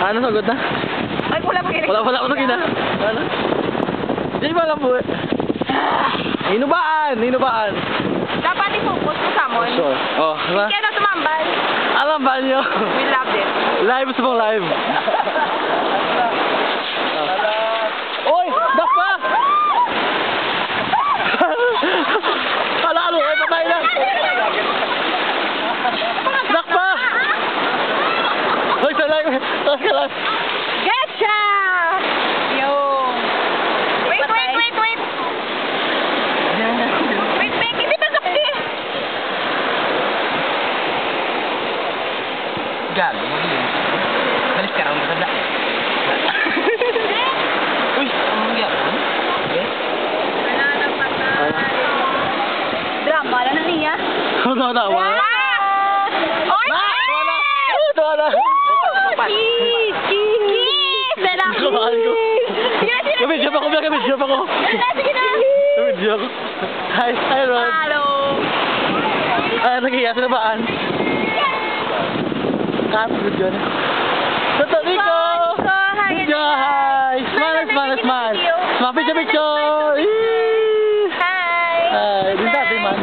Ano sagot na? Ay, wala pa kinig. Wala pa na. Ano? Hindi ba lang po eh. Hinubaan. Dapat i-focus mo sa mon. Sure. Oh, diba? Kaya na tumambal. Alam ba niyo? We love it. Live sa pong live. Oy! Dakpa! Ano? Ay, patay na! Dakpa! Oy, sa live! Taas ka lang! Getcha! Yo! Wait! Wait, hindi pa sakti! Gago mo yun. Balis ka raw mo tabla. Uy, ang magyapon? Wala na patay. Drama na niya. Wala. Oy! Wala. Kiss! Sarap! Kabahan ko. Kabidyo pa ko. Sige na! Kabidyo ko. Hi, Ron. Hello! Naghiya sa nabaan. Kapag yun. Nico! Hi! Smile! Smile, picture! Hi! Din dati man.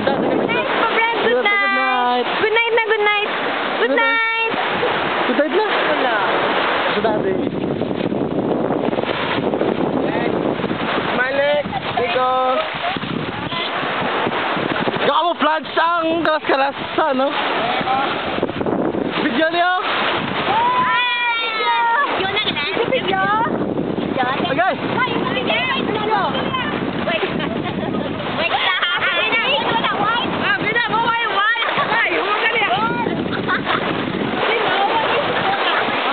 Good night! Good night na! Good night! Good night na. Wala. Sa dati. Smile! Nico! Camouflage ang kalas-kalas sa ano? Video niyo! Okay!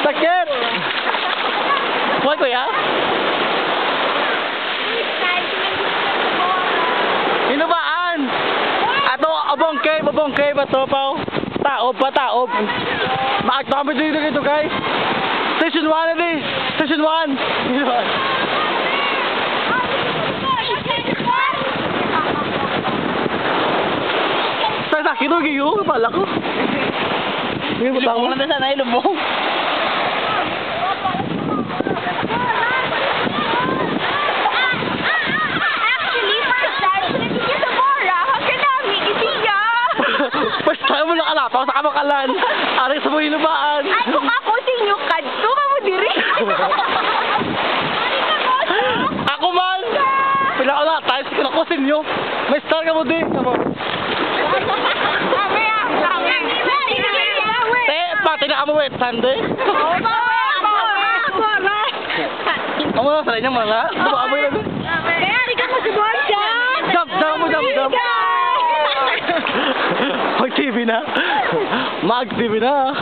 Sakit! Buhay ko ya? Hinubaan! Ato, abong cave, atopaw. Taob. Maakto kami dito guys. Station 1 na Station 1. Sa kinugi yun, pala ko. Lubong na sana yung lubong. Basta mo lang alapaw sa kamakalan. Aring sa mga hinubaan. Ay, kung ako sinyo kadto ka mo diri. Ako man! Pila ko na, tayo sa ko sinyo. May star ka mo din. Pati na kamo wet sande. Amo na sa inyo mga. Baka mo na. Kaya di ka mo si Borsha. Jump. Mag-TV na.